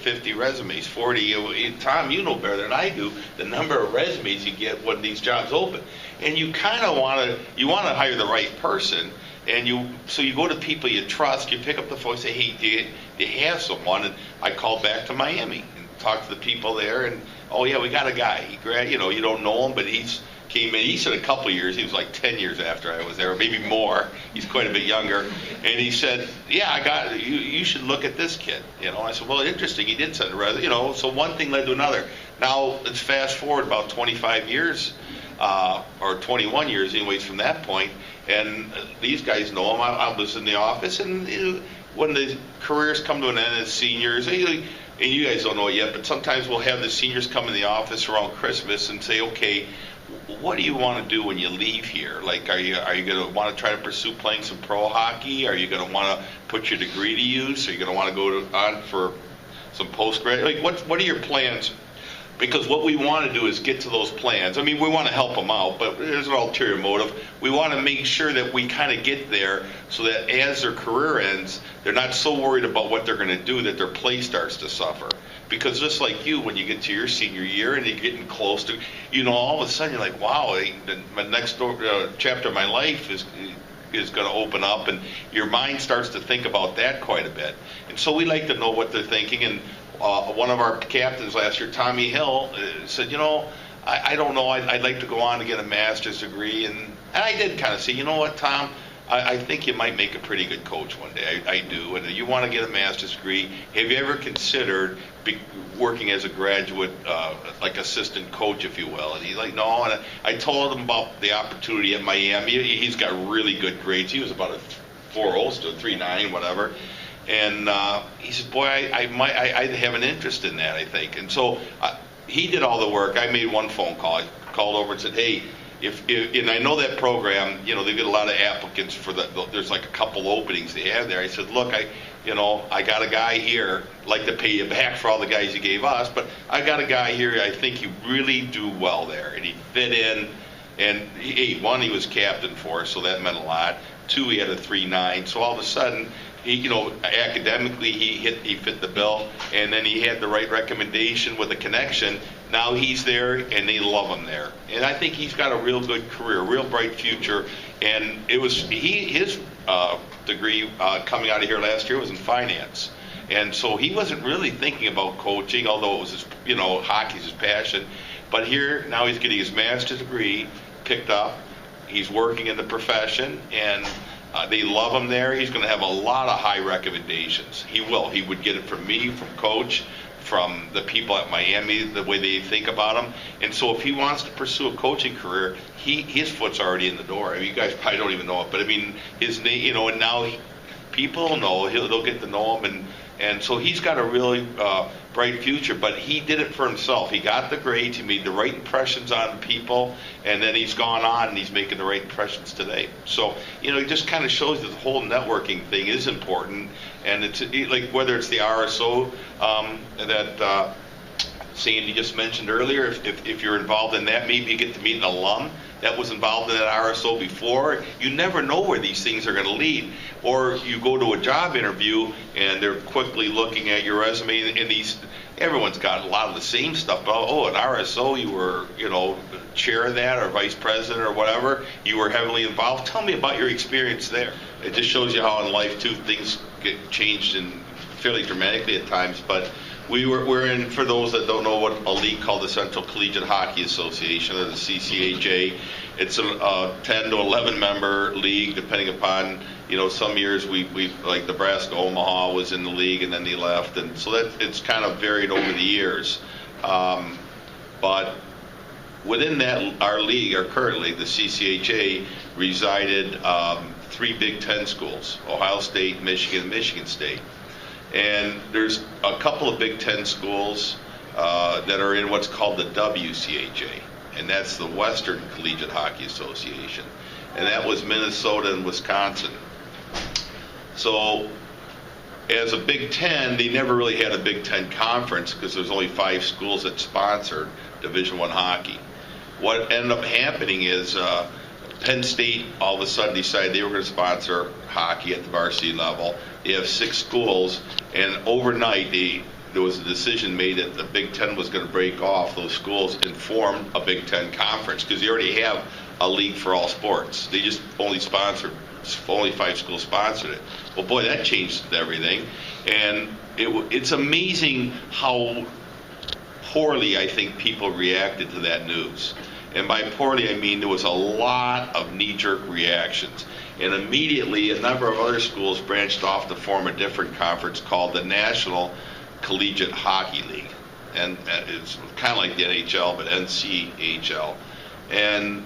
50 resumes, 40. Tom, you know better than I do the number of resumes you get when these jobs open. And you kind of want to hire the right person. And so you go to people you trust, you pick up the phone and say, hey, do you have someone? And I called back to Miami and talked to the people there, and, oh yeah, we got a guy. You don't know him, but came in. He said a couple of years. He was like 10 years after I was there, or maybe more. He's quite a bit younger. And he said, yeah, I got you should look at this kid. I said, well, interesting. He did send a resume. So one thing led to another. Now let's fast forward about 25 years, or 21 years anyways from that point. And these guys know him. I was in the office, and when the careers come to an end as seniors, and you guys don't know it yet, but sometimes we'll have the seniors come in the office around Christmas and say, okay, what do you want to do when you leave here? Like, are you going to want to try to pursue playing some pro hockey? Are you going to want to put your degree to use? Are you going to want to go on for some postgrad? Like, what are your plans? Because what we want to do is get to those plans. I mean, we want to help them out, but there's an ulterior motive. We want to make sure that we kind of get there so that as their career ends, they're not so worried about what they're going to do that their play starts to suffer. Because just like you, when you get to your senior year and you're getting close to, all of a sudden you're like, wow, my next chapter of my life is going to open up, and your mind starts to think about that quite a bit. And so we like to know what they're thinking. And one of our captains last year, Tommy Hill, said, I don't know, I'd like to go on to get a master's degree. And I did kind of say, you know what, Tom, I think you might make a pretty good coach one day. I do. And you want to get a master's degree. Have you ever considered working as a graduate, like assistant coach, if you will? And he's like, no. And I told him about the opportunity at Miami. He's got really good grades. He was about a 4.0, still 3.9, whatever. And he said, boy, I'd have an interest in that, I think. And so he did all the work. I made one phone call. I called over and said, hey, and I know that program, they get a lot of applicants for there's like a couple openings they have there. I said, look, I got a guy here, I'd like to pay you back for all the guys you gave us, but I got a guy here, I think you really do well there. And he fit in, and one, he was captain for us, so that meant a lot. Two, he had a 3.9, so all of a sudden, academically he fit the bill, and then he had the right recommendation with a connection. Now he's there, and they love him there. And I think he's got a real good career, real bright future. And it was his degree coming out of here last year was in finance, and so he wasn't really thinking about coaching, although it was his, hockey's his passion. But here now he's getting his master's degree picked up. He's working in the profession, and they love him there. He's going to have a lot of high recommendations. He will. He would get it from me, from Coach, from the people at Miami, the way they think about him. And so if he wants to pursue a coaching career, his foot's already in the door. I mean, you guys probably don't even know it, but I mean, his name, and now people know, they'll get to know him, and so he's got a really bright future, but he did it for himself. He got the grades, he made the right impressions on people, and then he's gone on and he's making the right impressions today. So, it just kind of shows that the whole networking thing is important, and it's like whether it's the RSO that Sandy just mentioned earlier, if you're involved in that, maybe you get to meet an alum that was involved in that RSO before. You never know where these things are going to lead. Or you go to a job interview and they're quickly looking at your resume, and everyone's got a lot of the same stuff. But, an RSO, you were, chair of that or vice president or whatever, you were heavily involved. Tell me about your experience there. It just shows you how in life, too, things get changed and fairly dramatically at times. But we're in, for those that don't know, what a league called the Central Collegiate Hockey Association, or the CCHA. It's a 10 to 11 member league, depending upon, some years we like Nebraska, Omaha was in the league and then they left, and so it's kind of varied over the years. But within that, our league, our current league, the CCHA, resided 3 Big Ten schools: Ohio State, Michigan, Michigan State. And there's a couple of Big Ten schools that are in what's called the WCHA, and that's the Western Collegiate Hockey Association, and that was Minnesota and Wisconsin. So as a Big Ten, they never really had a Big Ten conference because there's only 5 schools that sponsored Division I hockey. What ended up happening is Penn State all of a sudden decided they were going to sponsor hockey at the varsity level. They have 6 schools, and overnight there was a decision made that the Big Ten was going to break off those schools and form a Big Ten conference, because they already have a league for all sports. They just only 5 schools sponsored it. Well, boy, that changed everything. And it's amazing how poorly I think people reacted to that news. And by poorly, I mean there was a lot of knee-jerk reactions. And immediately, a number of other schools branched off to form a different conference called the National Collegiate Hockey League. And it's kind of like the NHL, but NCHL. And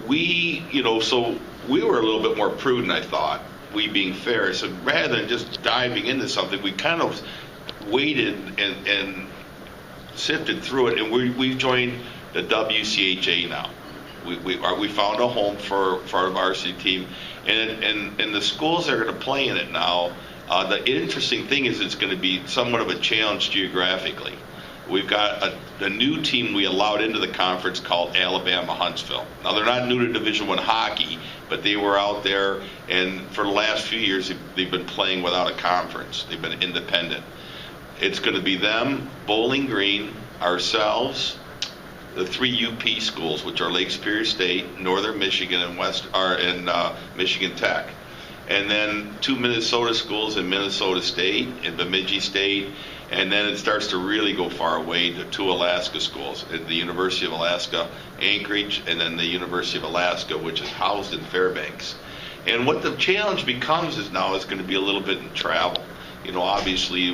we, so we were a little bit more prudent, I thought, we being Ferris. So rather than just diving into something, we kind of waited and sifted through it, and we've joined the WCHA now. We found a home for our varsity team, and the schools that are going to play in it now. The interesting thing is it's going to be somewhat of a challenge geographically. We've got a new team we allowed into the conference called Alabama Huntsville. Now, they're not new to Division I hockey, but they were out there, and for the last few years they've been playing without a conference. They've been independent. It's going to be them, Bowling Green, ourselves, the 3 UP schools, which are Lake Superior State, Northern Michigan, and Michigan Tech. And then 2 Minnesota schools in Minnesota State and Bemidji State. And then it starts to really go far away to 2 Alaska schools, at the University of Alaska Anchorage, and then the University of Alaska, which is housed in Fairbanks. And what the challenge becomes is now it's going to be a little bit in travel. Obviously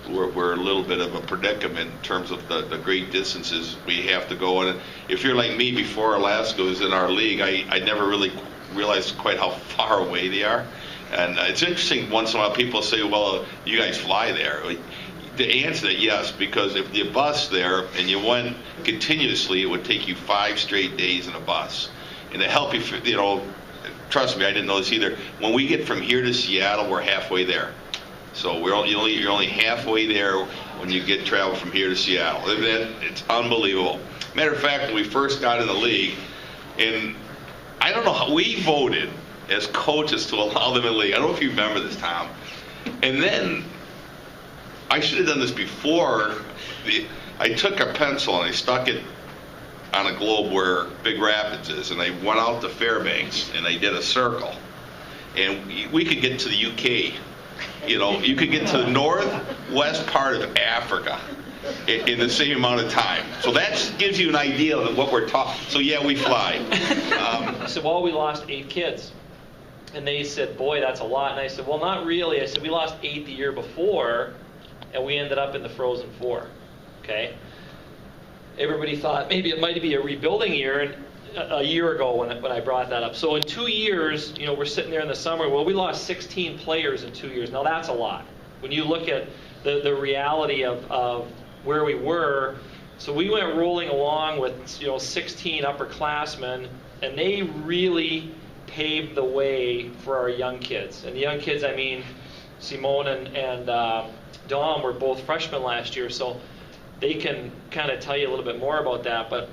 we're a little bit of a predicament in terms of the great distances we have to go. And if you're like me, before Alaska was in our league, I never really realized quite how far away they are. And it's interesting, once in a while people say, well, you guys fly there. The answer to that, yes, because if you bus there and you went continuously, it would take you 5 straight days in a bus. And to help you, trust me, I didn't know this either. When we get from here to Seattle, we're halfway there. So you're only halfway there when you get travel from here to Seattle. It's unbelievable. Matter of fact, when we first got in the league, and I don't know how we voted as coaches to allow them in the league. I don't know if you remember this, Tom. And then I should have done this before. I took a pencil and I stuck it on a globe where Big Rapids is, and I went out to Fairbanks and I did a circle. And we could get to the UK. You could get to the northwest part of Africa in the same amount of time. So that gives you an idea of what we're talking. So yeah, we fly. So we lost 8 kids. And they said, boy, that's a lot. And I said, well, not really. I said, we lost 8 the year before, and we ended up in the Frozen Four. Okay? Everybody thought maybe it might be a rebuilding year, and a year ago when I brought that up. So in 2 years, we're sitting there in the summer. Well, we lost 16 players in 2 years. Now that's a lot. When you look at the reality of where we were, so we went rolling along with 16 upperclassmen, and they really paved the way for our young kids. And the young kids, I mean, Simone and Dom were both freshmen last year, so they can kind of tell you a little bit more about that. But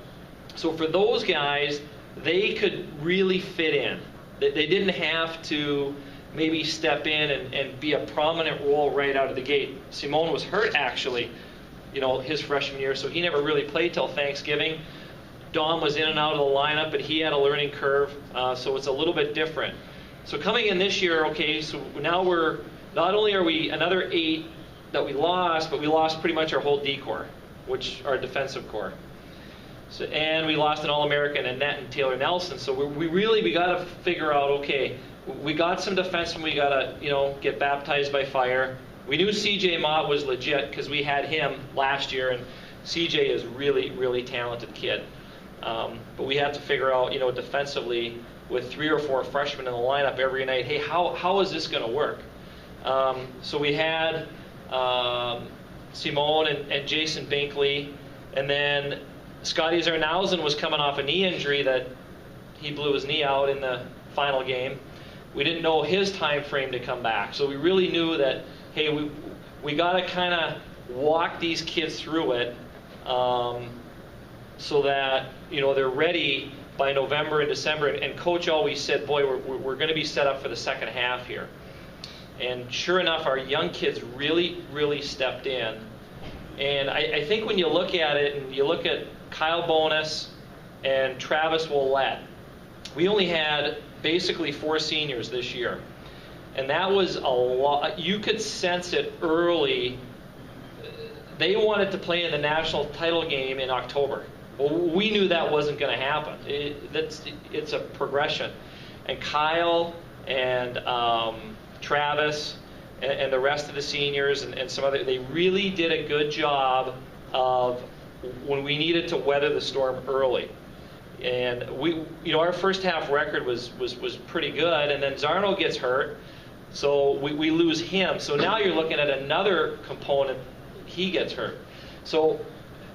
so for those guys, they could really fit in. They didn't have to maybe step in and be a prominent role right out of the gate. Simone was hurt, actually, his freshman year, so he never really played till Thanksgiving. Dom was in and out of the lineup, but he had a learning curve, so it's a little bit different. So coming in this year, okay, so now not only are we another 8 that we lost, but we lost pretty much our whole D corps, which our defensive corps. So, and we lost an All-American, Annette and Taylor Nelson. So we got to figure out, okay, we got some defensemen we got to get baptized by fire. We knew C.J. Mott was legit because we had him last year, and C.J. is really, really talented kid. But we had to figure out, defensively, with 3 or 4 freshmen in the lineup every night, hey, how is this going to work? So we had Simone and Jason Binkley, and then Scotty Zernausen was coming off a knee injury that he blew his knee out in the final game. We didn't know his time frame to come back, so we really knew that, hey, we got to kind of walk these kids through it so that they're ready by November and December. And Coach always said, boy, we're going to be set up for the second half here. And sure enough, our young kids really, really stepped in. And I think when you look at it, and you look at Kyle Bonus and Travis Willett, we only had basically 4 seniors this year. And that was a lot. You could sense it early. They wanted to play in the national title game in October. Well, we knew that wasn't going to happen. It's a progression. And Kyle and Travis and the rest of the seniors and some other, they really did a good job of when we needed to weather the storm early. And our first half record was pretty good, and then Zarno gets hurt, so we lose him. So now you're looking at another component, he gets hurt. So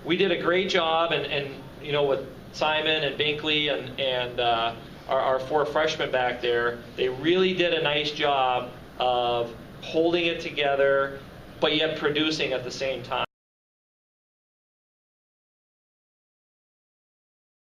we did a great job, and with Simon and Binkley and our 4 freshmen back there, they really did a nice job of holding it together, but yet producing at the same time.